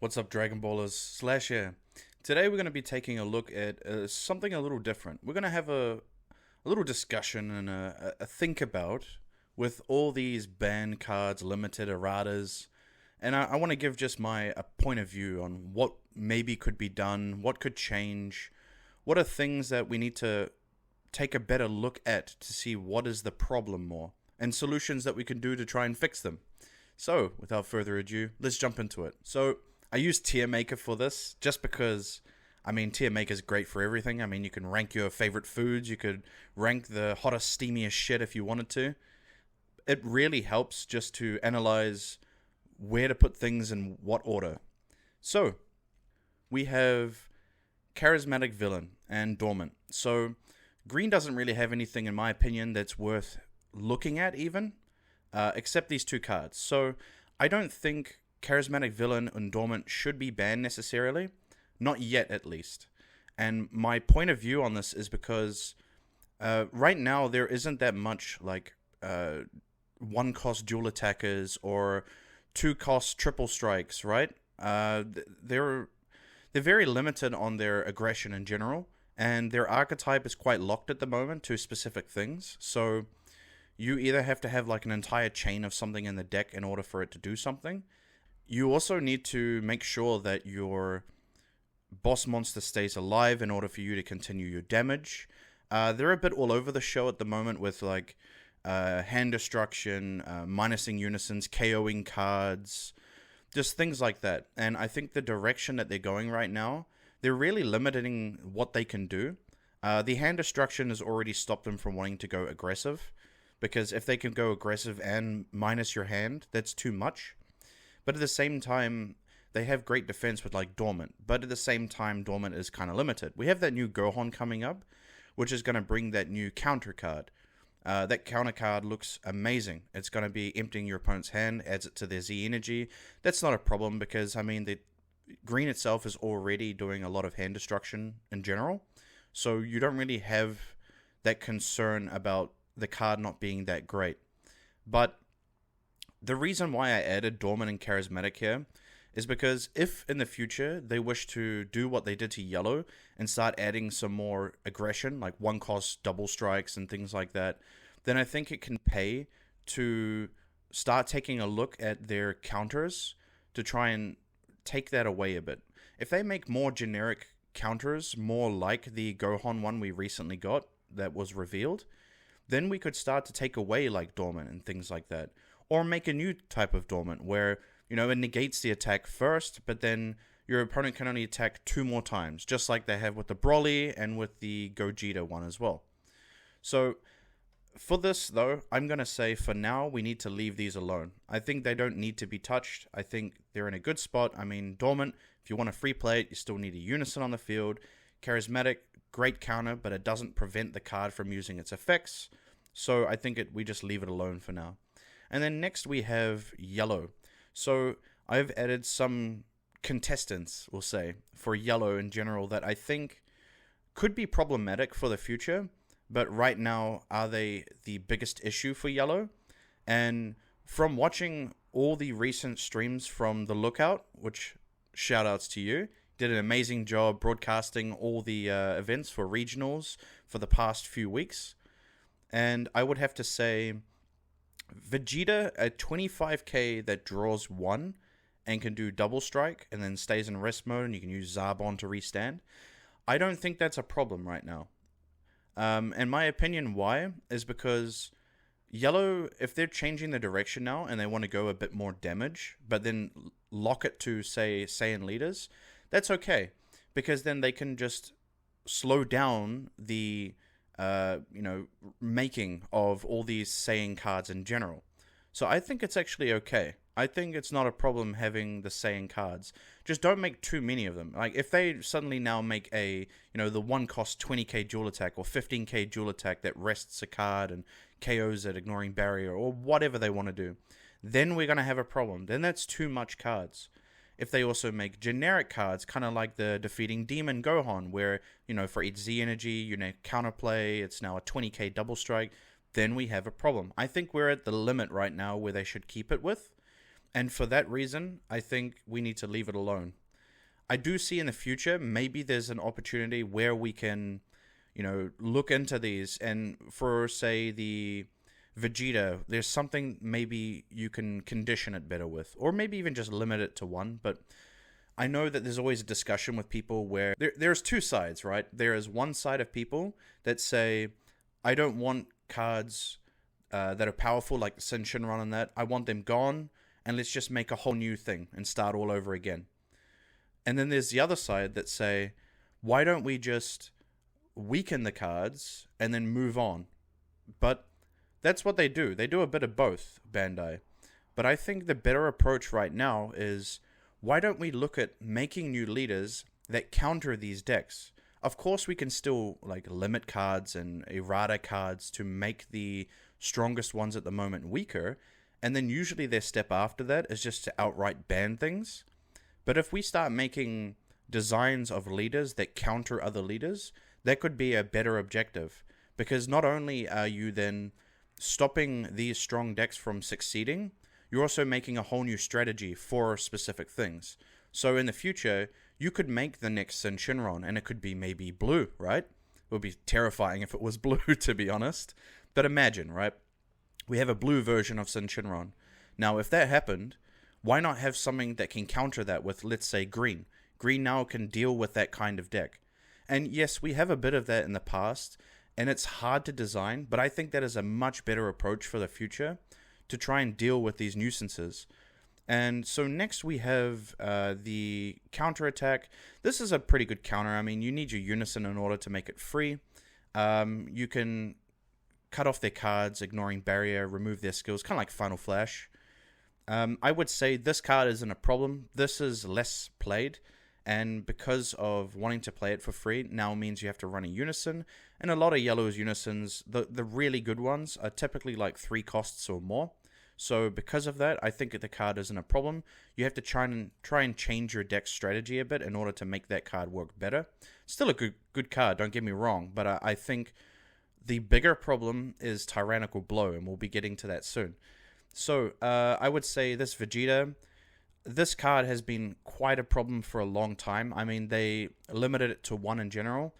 What's up, Dragon Ballers? Slash here. Today we're going to be taking a look at something a little different. We're going to have a little discussion and a think about with all these ban cards, limited erratas, and I want to give just my a point of view on what maybe could be done, what could change, what are things that we need to take a better look at to see what is the problem more, and solutions that we can do to try and fix them. So, without further ado, let's jump into it. So, I use Tier Maker for this just because, Tier Maker is great for everything. You can rank your favorite foods, you could rank the hottest, steamiest shit if you wanted to. It really helps just to analyze where to put things in what order. So, we have Charismatic Villain and Dormant. So, green doesn't really have anything, in my opinion, that's worth looking at even, except these two cards. So, I don't think Charismatic Villain and Dormant should be banned necessarily. Not yet, at least. And my point of view on this is because right now there isn't that much like one-cost dual attackers or two-cost triple strikes, right? They're very limited on their aggression in general, and their archetype is quite locked at the moment to specific things. So you either have to have like an entire chain of something in the deck in order for it to do something. You also need to make sure that your boss monster stays alive in order for you to continue your damage. They're a bit all over the show at the moment with like hand destruction, minusing unisons, KOing cards, just things like that. And I think the direction that they're going right now, they're really limiting what they can do. The hand destruction has already stopped them from wanting to go aggressive, because if they can go aggressive and minus your hand, that's too much. But at the same time, they have great defense with like Dormant. But at the same time, Dormant is kind of limited. We have that new Gohan coming up, which is going to bring that new counter card. That counter card looks amazing. It's going to be emptying your opponent's hand, adds it to their Z energy. That's not a problem because, the green itself is already doing a lot of hand destruction in general. So you don't really have that concern about the card not being that great. But the reason why I added Dormant and Charismatic here is because if in the future they wish to do what they did to Yellow and start adding some more aggression, like one cost double strikes and things like that, then I think it can pay to start taking a look at their counters to try and take that away a bit. If they make more generic counters, more like the Gohan one we recently got that was revealed, then we could start to take away like Dormant and things like that. Or make a new type of Dormant where, it negates the attack first, but then your opponent can only attack 2 more times, just like they have with the Broly and with the Gogeta one as well. So, for this though, I'm going to say for now, we need to leave these alone. I think they don't need to be touched. I think they're in a good spot. Dormant, if you want to free play it, you still need a Unison on the field. Charismatic, great counter, but it doesn't prevent the card from using its effects. So I think we just leave it alone for now. And then next we have Yellow. So I've added some contestants, we'll say, for Yellow in general that I think could be problematic for the future, but right now are they the biggest issue for Yellow? And from watching all the recent streams from The Lookout, which shout outs to you, did an amazing job broadcasting all the events for regionals for the past few weeks. And I would have to say Vegeta at 25k that draws 1 and can do double strike and then stays in rest mode and you can use Zarbon to restand. I don't think that's a problem right now. And my opinion why is because Yellow, if they're changing the direction now and they want to go a bit more damage, but then lock it to, say, Saiyan leaders, that's okay. Because then they can just slow down the making of all these Saiyan cards in general. So I think it's actually okay. I think it's not a problem having the Saiyan cards. Just don't make too many of them. Like if they suddenly now make the one cost 20k dual attack or 15k dual attack that rests a card and KOs it ignoring barrier or whatever they want to do, then we're going to have a problem. Then that's too much cards. If they also make generic cards, kind of like the defeating Demon Gohan, where, for each Z energy, counterplay, it's now a 20k double strike, then we have a problem. I think we're at the limit right now where they should keep it with. And for that reason, I think we need to leave it alone. I do see in the future, maybe there's an opportunity where we can, look into these. And for, say, the Vegeta, there's something maybe you can condition it better with. Or maybe even just limit it to one. But I know that there's always a discussion with people where there's two sides, right? There is one side of people that say, I don't want cards that are powerful like Shenron and that. I want them gone, and let's just make a whole new thing and start all over again. And then there's the other side that say, why don't we just weaken the cards and then move on? But that's what they do. They do a bit of both, Bandai. But I think the better approach right now is, why don't we look at making new leaders that counter these decks? Of course, we can still limit cards and errata cards to make the strongest ones at the moment weaker, and then usually their step after that is just to outright ban things. But if we start making designs of leaders that counter other leaders, that could be a better objective. Because not only are you then stopping these strong decks from succeeding, you're also making a whole new strategy for specific things. So in the future, you could make the next Shenron, and it could be maybe blue, right? It would be terrifying if it was blue, to be honest. But imagine, right? We have a blue version of Shenron. Now, if that happened, why not have something that can counter that with, let's say, green? Green now can deal with that kind of deck. And yes, we have a bit of that in the past, and it's hard to design, but I think that is a much better approach for the future to try and deal with these nuisances. And so next we have the counterattack. This is a pretty good counter. I mean, you need your unison in order to make it free. You can cut off their cards, ignoring barrier, remove their skills, kind of like Final Flash. I would say this card isn't a problem. This is less played, and because of wanting to play it for free now means you have to run a unison, and a lot of yellow's unisons, the really good ones, are typically like 3 costs or more. So because of that, I think the card isn't a problem. You have to try and change your deck strategy a bit in order to make that card work better. Still a good card, don't get me wrong, but I think the bigger problem is Tyrannical Blow, and we'll be getting to that soon. So, I would say this Vegeta, this card has been quite a problem for a long time. I mean, they limited it to 1 in general,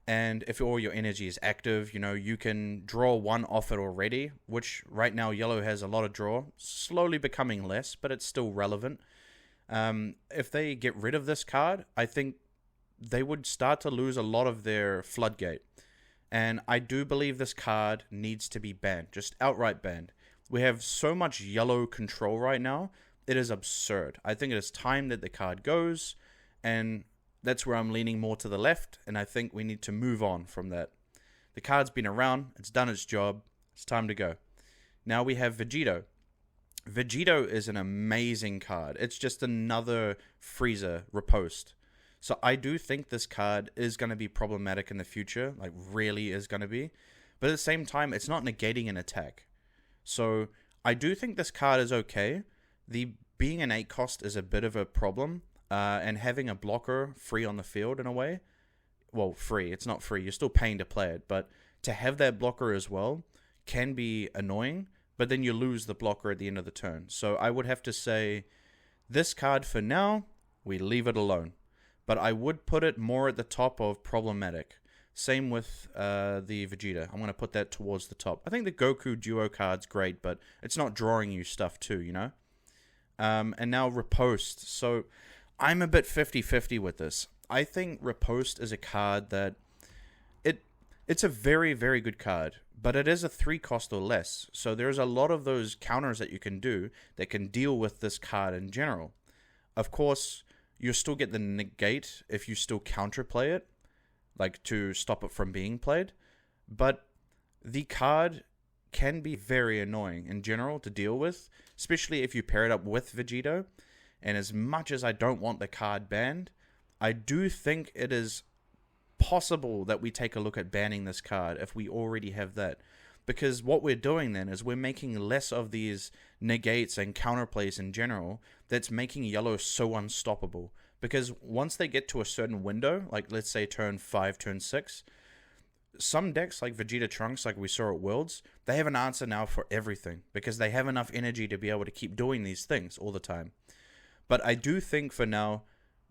and if all your energy is active, you can draw 1 off it already, which right now yellow has a lot of draw, slowly becoming less, but it's still relevant. If they get rid of this card, I think they would start to lose a lot of their floodgate. And I do believe this card needs to be banned, just outright banned. We have so much yellow control right now, it is absurd. I think it is time that the card goes, and that's where I'm leaning more to the left, and I think we need to move on from that. The card's been around, it's done its job, it's time to go. Now we have Vegito. Vegito is an amazing card. It's just another Frieza riposte. So I do think this card is going to be problematic in the future, like really is going to be. But at the same time, it's not negating an attack. So I do think this card is okay. The being an 8 cost is a bit of a problem, and having a blocker free on the field in a way. Well, free. It's not free. You're still paying to play it, but to have that blocker as well can be annoying, but then you lose the blocker at the end of the turn. So I would have to say this card for now, we leave it alone. But I would put it more at the top of problematic. Same with the Vegeta. I'm going to put that towards the top. I think the Goku duo card's great, but it's not drawing you stuff too, And now Riposte. So I'm a bit 50-50 with this. I think Riposte is a card that it's a very, very good card, but it is a 3 cost or less. So there's a lot of those counters that you can do that can deal with this card in general. Of course, you'll still get the negate if you still counterplay it, like to stop it from being played. But the card can be very annoying in general to deal with, especially if you pair it up with Vegito. And as much as I don't want the card banned, I do think it is possible that we take a look at banning this card if we already have that. Because what we're doing then is we're making less of these negates and counterplays in general that's making yellow so unstoppable. Because once they get to a certain window, like let's say turn 5, turn 6, some decks like Vegeta Trunks, like we saw at Worlds, they have an answer now for everything because they have enough energy to be able to keep doing these things all the time. But I do think for now,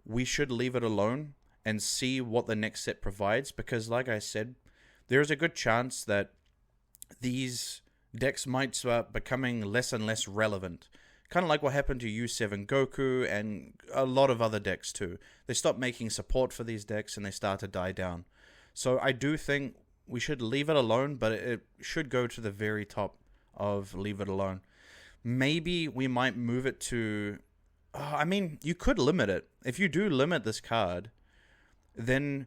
we should leave it alone and see what the next set provides, because like I said, there's a good chance that these decks might start becoming less and less relevant. Kind of like what happened to U7 Goku and a lot of other decks too. They stopped making support for these decks and they start to die down. So I do think we should leave it alone, but it should go to the very top of leave it alone. Maybe we might move it to... I mean, you could limit it. If you do limit this card, then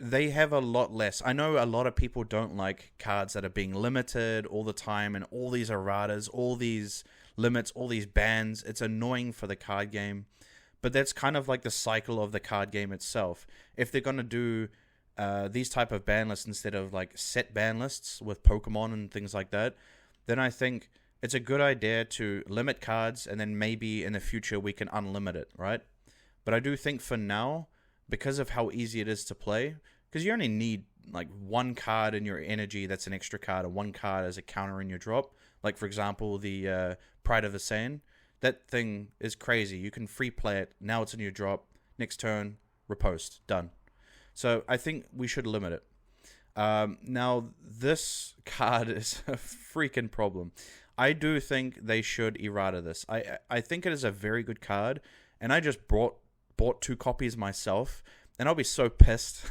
they have a lot less. I know a lot of people don't like cards that are being limited all the time and all these erratas, all these limits, all these bans. It's annoying for the card game, but that's kind of like the cycle of the card game itself. If they're going to do these type of ban lists instead of like set ban lists with Pokemon and things like that, then I think it's a good idea to limit cards, and then maybe in the future we can unlimit it, right? But I do think for now, because of how easy it is to play, because you only need like one card in your energy that's an extra card, and one card as a counter in your drop. Like for example, the Pride of the Saiyan. That thing is crazy. You can free play it. Now it's in your drop. Next turn, riposte. Done. So I think we should limit it. Now this card is a freaking problem. I do think they should errata this. I think it is a very good card, and I just bought 2 copies myself, and I'll be so pissed.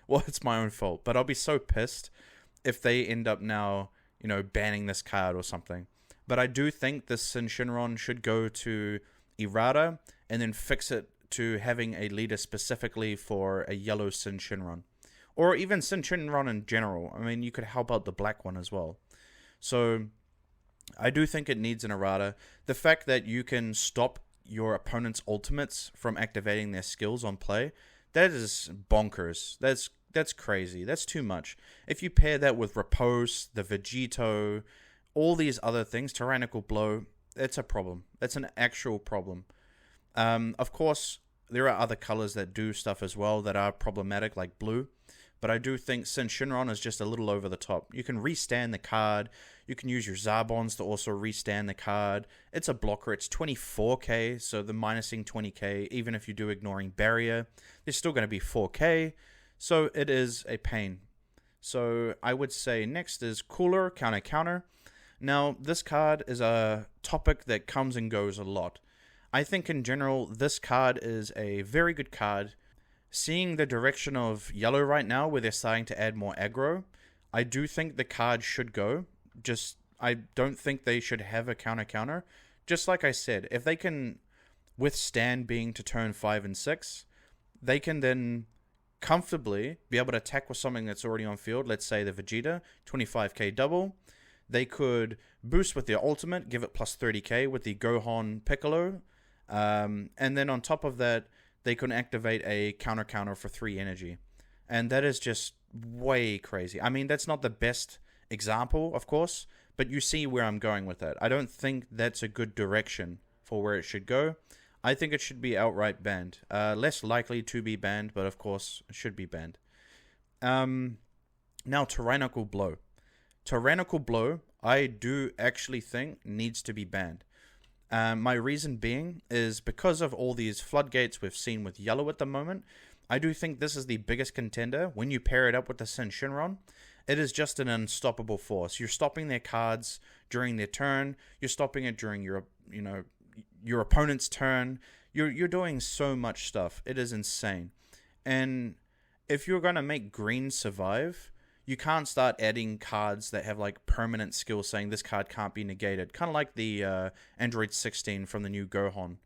Well, it's my own fault, but I'll be so pissed if they end up now, banning this card or something. But I do think this Shenron should go to errata and then fix it to having a leader specifically for a yellow Shenron. Or even Shenron in general. I mean, you could help out the black one as well. So I do think it needs an errata. The fact that you can stop your opponent's ultimates from activating their skills on play, that is bonkers. That's crazy. That's too much. If you pair that with Riposte, the Vegito, all these other things, Tyrannical Blow, it's a problem. That's an actual problem. Of course, there are other colors that do stuff as well that are problematic, like blue. But I do think Shenron is just a little over the top. You can restand the card. You can use your Zarbons to also restand the card. It's a blocker. It's 24k, so the minusing 20k, even if you do ignoring barrier, there's still going to be 4k. So it is a pain. So I would say next is Cooler, Counter. Now, this card is a topic that comes and goes a lot. I think in general, this card is a very good card. Seeing the direction of yellow right now, where they're starting to add more aggro, I do think the card should go. I don't think they should have a counter. Just like I said, if they can withstand being to turn 5 and 6, they can then comfortably be able to attack with something that's already on field. Let's say the Vegeta, 25k double. They could boost with their ultimate, give it plus 30k with the Gohan Piccolo. And then on top of that, they can activate a counter for 3 energy. And that is just way crazy. I mean, that's not the best example, of course, but you see where I'm going with that. I don't think that's a good direction for where it should go. I think it should be outright banned. Less likely to be banned, but of course, it should be banned. Now, Tyrannical Blow. Tyrannical Blow, I do actually think needs to be banned. My reason being is because of all these floodgates we've seen with yellow at the moment. I do think this is the biggest contender. When you pair it up with the Shenron, it is just an unstoppable force. You're stopping their cards during their turn. You're stopping it during your opponent's turn. You're doing so much stuff. It is insane. And if you're going to make green survive, you can't start adding cards that have like permanent skills saying this card can't be negated. Kind of like the Android 16 from the new Gohan.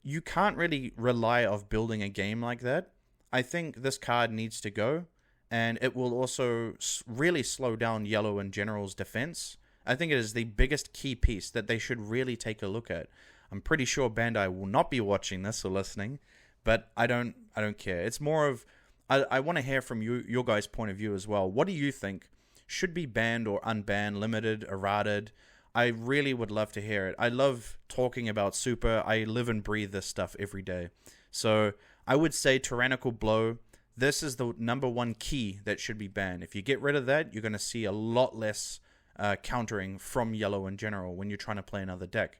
You can't really rely on building a game like that. I think this card needs to go, and it will also really slow down Yellow in general's defense. I think it is the biggest key piece that they should really take a look at. I'm pretty sure Bandai will not be watching this or listening, but I don't care. It's more of I want to hear from your guys' point of view as well. What do you think should be banned or unbanned, limited, errated? I really would love to hear it. I love talking about Super. I live and breathe this stuff every day. So I would say Tyrannical Blow. this is the number one key that should be banned. If you get rid of that, you're going to see a lot less countering from yellow in general when you're trying to play another deck.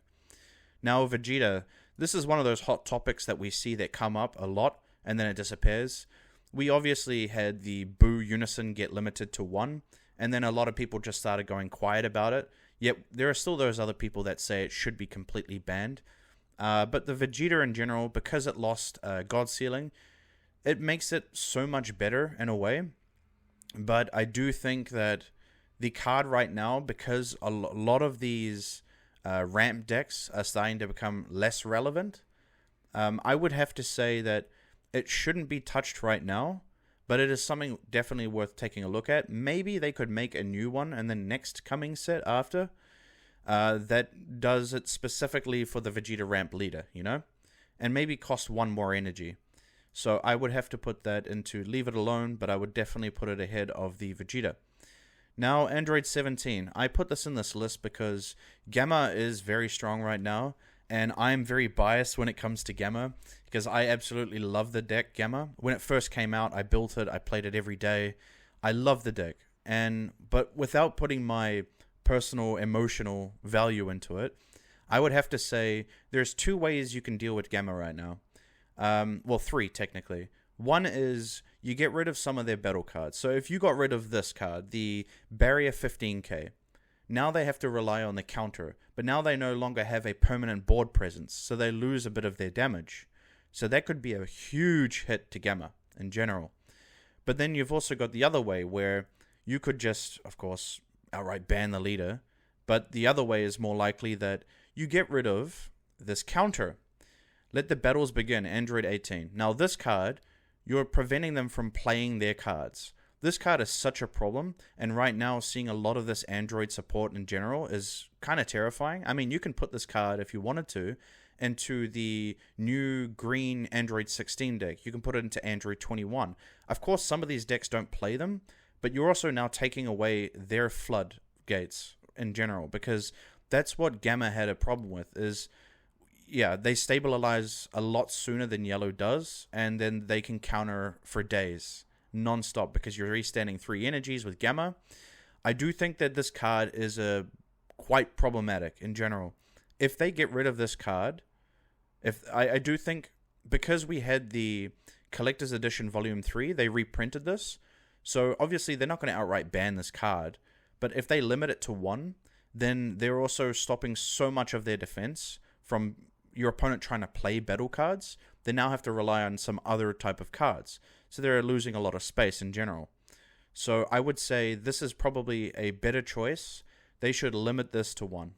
Now, Vegeta, this is one of those hot topics that we see that come up a lot, and then it disappears. We obviously had the Boo Unison get limited to 1, and then a lot of people just started going quiet about it. Yet, there are still those other people that say it should be completely banned. But the Vegeta in general, because it lost God Sealing, it makes it so much better in a way. But I do think that the card right now, because a lot of these ramp decks are starting to become less relevant, I would have to say that it shouldn't be touched right now, but it is something definitely worth taking a look at. Maybe they could make a new one and the next coming set after that does it specifically for the Vegeta ramp leader, you know? And maybe cost 1 more energy. So I would have to put that into leave it alone, but I would definitely put it ahead of the Vegeta. Now, Android 17. I put this in this list because Gamma is very strong right now, and I'm very biased when it comes to Gamma, because I absolutely love the deck Gamma. When it first came out, I built it, I played it every day. I love the deck, but without putting my personal emotional value into it, I would have to say there's 2 ways you can deal with Gamma right now. Well, 3 technically. One is you get rid of some of their battle cards. So if you got rid of this card, the Barrier 15k, now they have to rely on the counter, but now they no longer have a permanent board presence, so they lose a bit of their damage. So that could be a huge hit to Gamma in general. But then you've also got the other way where you could just, of course, outright ban the leader, but the other way is more likely that you get rid of this counter. Let the battles begin, Android 18. Now this card, you're preventing them from playing their cards. This card is such a problem, and right now seeing a lot of this Android support in general is kind of terrifying. I mean, you can put this card, if you wanted to, into the new green Android 16 deck. You can put it into Android 21. Of course, some of these decks don't play them, but you're also now taking away their floodgates in general, because that's what Gamma had a problem with, is yeah, they stabilize a lot sooner than yellow does, and then they can counter for days, non-stop, because you're restanding 3 energies with Gamma. I do think that this card is quite problematic in general. If they get rid of this card, I do think, because we had the Collector's Edition Volume 3, they reprinted this, so obviously they're not going to outright ban this card, but if they limit it to 1, then they're also stopping so much of their defense from your opponent trying to play battle cards. They now have to rely on some other type of cards. So they're losing a lot of space in general. So I would say this is probably a better choice. They should limit this to 1.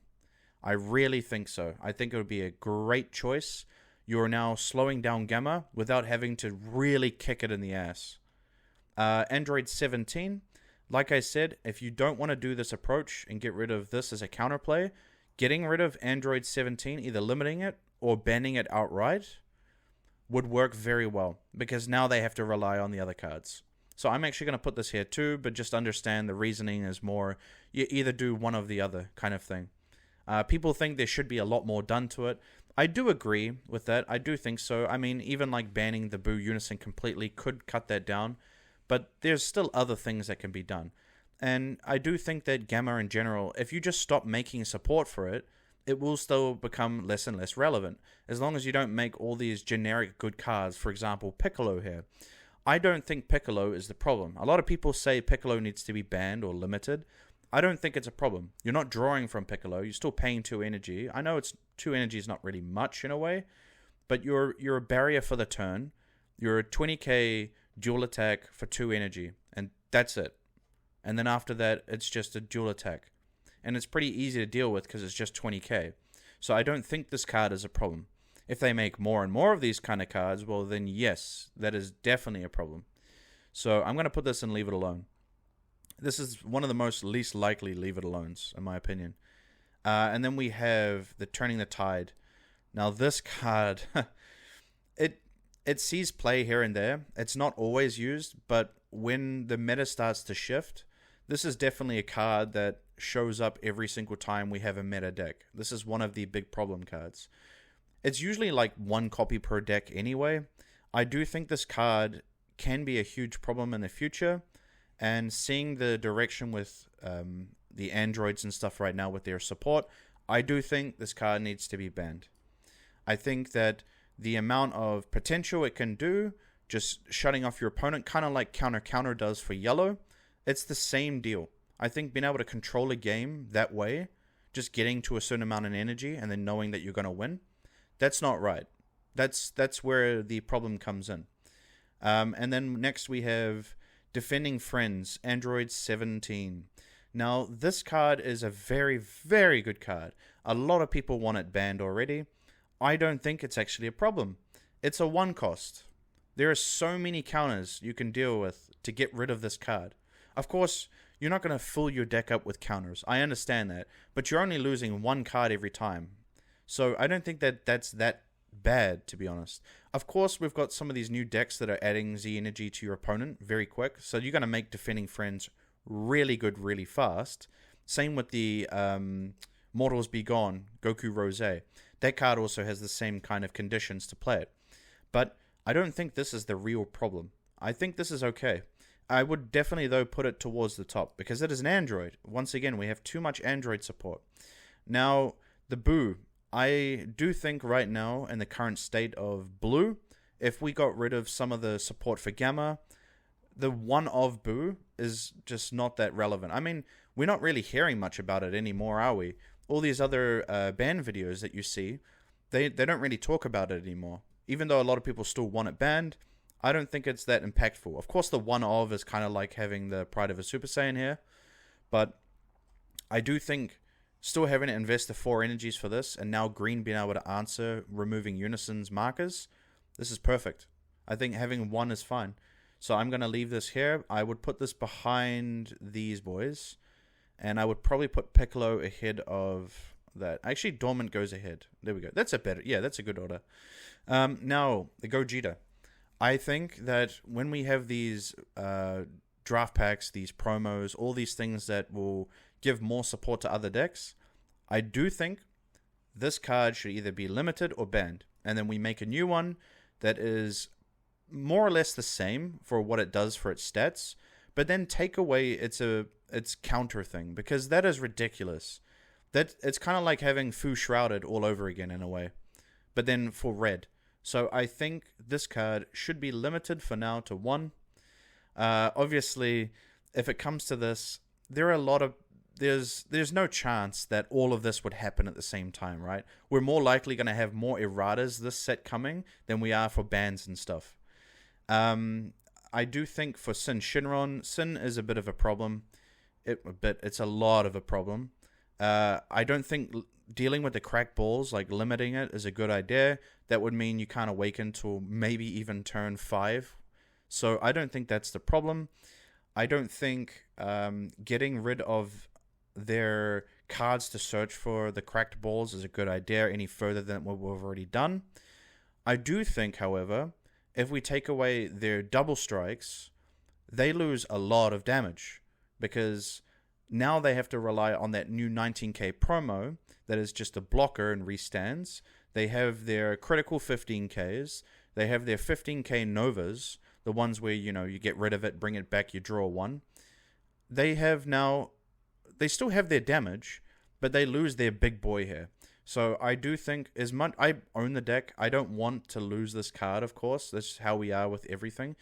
I really think so. I think it would be a great choice. You are now slowing down Gamma without having to really kick it in the ass. Android 17. Like I said, if you don't want to do this approach and get rid of this as a counterplay, getting rid of Android 17, either limiting it or banning it outright, would work very well, because now they have to rely on the other cards. So I'm actually going to put this here too, but just understand the reasoning is more, you either do one or the other kind of thing. People think there should be a lot more done to it. I do agree with that. I do think so. I mean, even like banning the Boo Unison completely could cut that down, but there's still other things that can be done. And I do think that Gamma in general, if you just stop making support for it, it will still become less and less relevant, as long as you don't make all these generic good cards. For example, Piccolo here. I don't think Piccolo is the problem. A lot of people say Piccolo needs to be banned or limited. I don't think it's a problem. You're not drawing from Piccolo. You're still paying 2 energy. I know 2 energy is not really much in a way, but you're a barrier for the turn. You're a 20k dual attack for 2 energy, and that's it. And then after that, it's just a dual attack. And it's pretty easy to deal with because it's just 20k. So I don't think this card is a problem. If they make more and more of these kind of cards, well then yes, that is definitely a problem. So I'm going to put this and leave it alone. This is one of the most least likely leave it alones, in my opinion. And then we have the Turning the Tide. Now this card, it sees play here and there. It's not always used, but when the meta starts to shift, this is definitely a card that shows up every single time we have a meta deck. This is one of the big problem cards. It's usually like 1 copy per deck anyway. I do think this card can be a huge problem in the future. And seeing the direction with the androids and stuff right now with their support, I do think this card needs to be banned. I think that the amount of potential it can do, just shutting off your opponent, kind of like counter does for yellow, it's the same deal. I think being able to control a game that way, just getting to a certain amount of energy and then knowing that you're going to win, that's not right. That's where the problem comes in. And then next we have Defending Friends, Android 17. Now, this card is a very, very good card. A lot of people want it banned already. I don't think it's actually a problem. It's a 1 cost. There are so many counters you can deal with to get rid of this card. Of course, you're not going to fill your deck up with counters. I understand that. But you're only losing 1 card every time. So I don't think that that's that bad, to be honest. Of course, we've got some of these new decks that are adding Z energy to your opponent very quick. So you're going to make Defending Friends really good really fast. Same with the Mortals Be Gone, Goku Rose. That card also has the same kind of conditions to play it. But I don't think this is the real problem. I think this is okay. I would definitely, though, put it towards the top because it is an Android. Once again, we have too much Android support. Now, the Boo. I do think right now, in the current state of Blue, if we got rid of some of the support for Gamma, the one of Boo is just not that relevant. I mean, we're not really hearing much about it anymore, are we? All these other ban videos that you see, they don't really talk about it anymore. Even though a lot of people still want it banned, I don't think it's that impactful. Of course, the one of is kind of like having the Pride of a Super Saiyan here, but I do think still having to invest the 4 energies for this, and now green being able to answer removing Unison's markers, this is perfect. I think having 1 is fine. So I'm going to leave this here. I would put this behind these boys, and I would probably put Piccolo ahead of that. Actually, Dormant goes ahead. There we go. That's a better, yeah, that's a good order. Now, the Gogeta. I think that when we have these draft packs, these promos, all these things that will give more support to other decks, I do think this card should either be limited or banned. And then we make a new one that is more or less the same for what it does for its stats, but then take away its counter thing, because that is ridiculous. That it's kind of like having Fu Shrouded all over again in a way, but then for red. So I think this card should be limited for now to 1. Obviously, if it comes to this, there are a lot of there's no chance that all of this would happen at the same time, right? We're more likely going to have more erratas this set coming than we are for bans and stuff. I do think for Shenron, Sin is a bit of a problem. It's a lot of a problem. I don't think dealing with the cracked balls, like limiting it, is a good idea. That would mean you can't awaken till maybe even turn 5. So I don't think that's the problem. I don't think getting rid of their cards to search for the cracked balls is a good idea any further than what we've already done. I do think, however, if we take away their double strikes, they lose a lot of damage, because now they have to rely on that new 19k promo that is just a blocker and restands. They have their critical 15ks, they have their 15k Novas, the ones where, you know, you get rid of it, bring it back, you draw 1. They still have their damage, but they lose their big boy here. So I do think, as much I own the deck, I don't want to lose this card, of course. That's how we are with everything.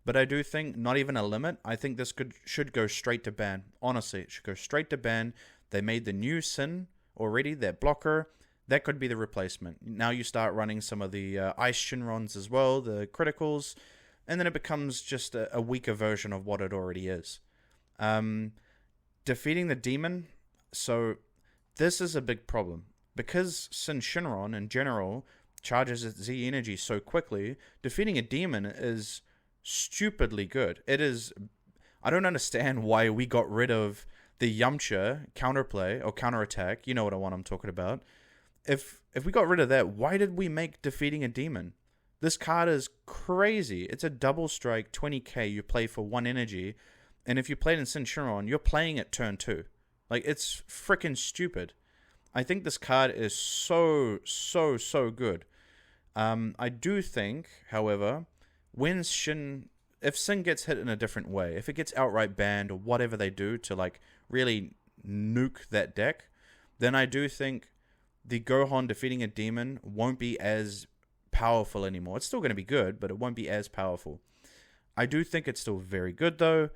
But I do think not even a limit. I think this should go straight to ban. Honestly, it should go straight to ban. They made the new Sin already, that blocker. That could be the replacement. Now you start running some of the Ice Shenrons as well, the criticals, and then it becomes just a weaker version of what it already is. Defeating the demon. So this is a big problem. Because Shenron in general charges its Z energy so quickly, defeating a demon is stupidly good. It is. I don't understand why we got rid of the Yamcha counterplay or counterattack. You know what I'm talking about. If we got rid of that, why did we make defeating a demon? This card is crazy. It's a double strike 20k you play for 1 energy, and if you played in Shenron, you're playing at turn 2. Like, it's freaking stupid. I think this card is so good. I do think, however, when Shin if Sin gets hit in a different way, if it gets outright banned or whatever they do to like really nuke that deck, then I do think the Gohan defeating a demon won't be as powerful anymore. It's still going to be good, but it won't be as powerful. I do think it's still very good though,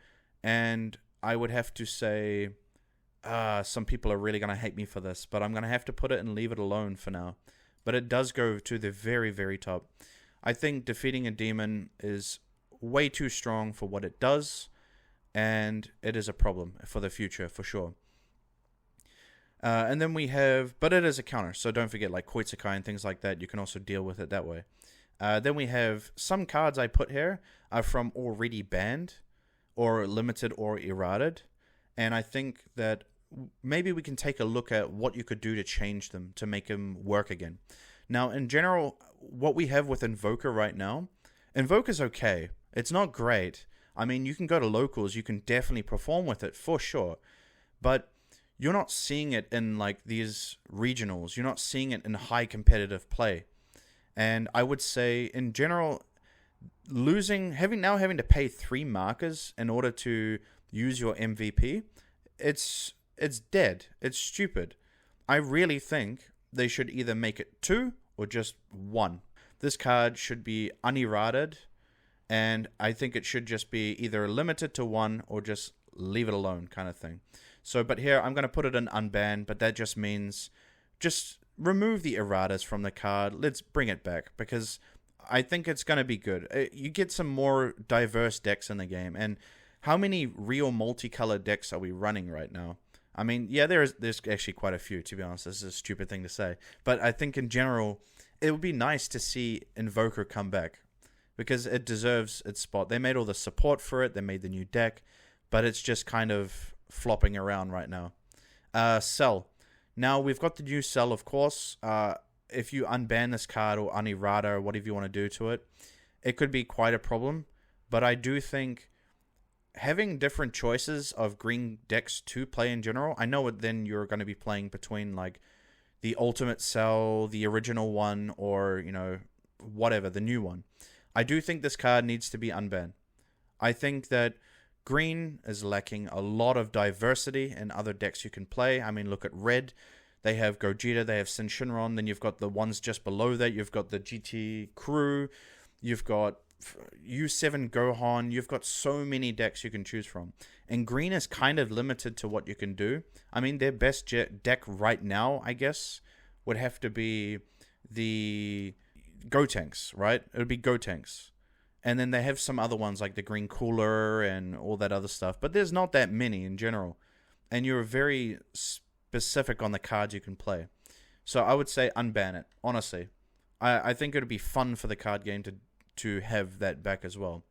and I would have to say some people are really going to hate me for this, but I'm going to have to put it and leave it alone for now. But it does go to the very, very top. I think defeating a demon is way too strong for what it does, and it is a problem for the future, for sure. And then we have, but it is a counter, so don't forget, like Koitsukai and things like that, you can also deal with it that way. Then we have some cards I put here are from already banned, or limited, or errated, and I think that maybe we can take a look at what you could do to change them, to make them work again. Now, in general, what we have with Invoker right now, Invoker's okay. It's not great. I mean, you can go to locals, you can definitely perform with it, for sure, but you're not seeing it in like these regionals. You're not seeing it in high competitive play. And I would say, in general, having to pay 3 markers in order to use your MVP, it's dead. It's stupid. I really think they should either make it 2 or just 1. This card should be unerrated, and I think it should just be either limited to 1 or just leave it alone kind of thing. So, but here, I'm going to put it in Unban, but that just means just remove the erratas from the card. Let's bring it back, because I think it's going to be good. You get some more diverse decks in the game, and how many real multicolored decks are we running right now? I mean, yeah, there's actually quite a few, to be honest. This is a stupid thing to say. But I think in general, it would be nice to see Invoker come back, because it deserves its spot. They made all the support for it. They made the new deck, but it's just kind of flopping around right now. Cell. Now, we've got the new Cell, of course. If you unban this card or unerrata or whatever you want to do to it, it could be quite a problem. But I do think having different choices of green decks to play in general, I know then you're going to be playing between like the ultimate Cell, the original one, or, you know, whatever, the new one. I do think this card needs to be unbanned. I think that green is lacking a lot of diversity in other decks you can play. I mean, look at red. They have Gogeta, they have Shenron, then you've got the ones just below that. You've got the GT Crew, you've got U7 Gohan, you've got so many decks you can choose from. And green is kind of limited to what you can do. I mean, their best deck right now, I guess, would have to be the Gotenks, right? It would be Gotenks. And then they have some other ones like the Green Cooler and all that other stuff. But there's not that many in general. And you're very specific on the cards you can play. So I would say unban it, honestly. I think it would be fun for the card game to have that back as well.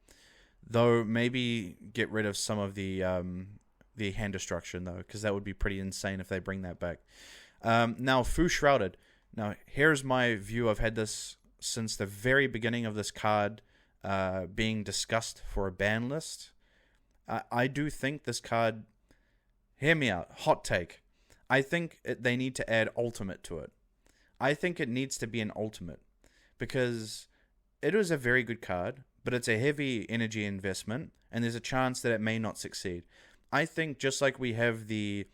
Though maybe get rid of some of the hand destruction, though, because that would be pretty insane if they bring that back. Now, Fu Shrouded. Now, here's my view. I've had this since the very beginning of this card being discussed for a ban list. I do think this card, hear me out, hot take. I think they need to add ultimate to it. I think it needs to be an ultimate, because it is a very good card, but it's a heavy energy investment, and there's a chance that it may not succeed. I think just like we have the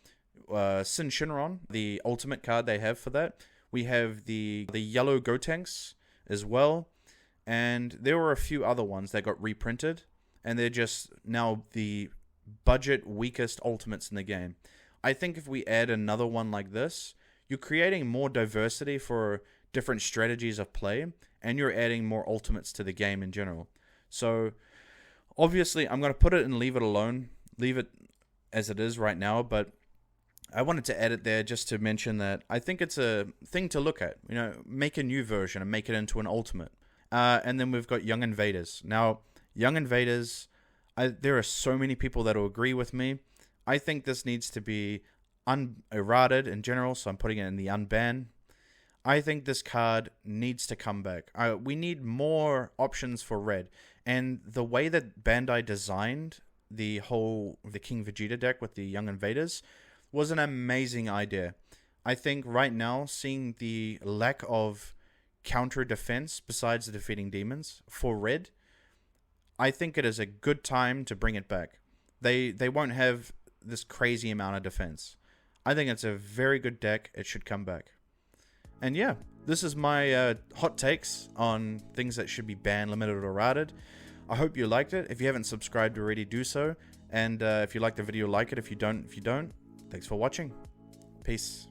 Sin Shenron, the ultimate card they have for that, we have the yellow Gotenks as well. And there were a few other ones that got reprinted, and they're just now the budget weakest ultimates in the game. I think if we add another one like this, you're creating more diversity for different strategies of play, and you're adding more ultimates to the game in general. So, obviously, I'm going to put it and leave it alone. Leave it as it is right now, but I wanted to add it there just to mention that I think it's a thing to look at. You know, make a new version and make it into an ultimate. And then we've got Young Invaders. Now, Young Invaders, there are so many people that will agree with me. I think this needs to be errated in general, so I'm putting it in the unban. I think this card needs to come back. We need more options for red. And the way that Bandai designed the King Vegeta deck with the Young Invaders was an amazing idea. I think right now, seeing the lack of counter defense besides the defeating demons for red, I think it is a good time to bring it back. They won't have this crazy amount of defense. I think it's a very good deck. It should come back. And yeah, this is my hot takes on things that should be banned, limited, or errated. I hope you liked it. If you haven't subscribed already, do so. And if you like the video, like it. If you don't, thanks for watching. Peace.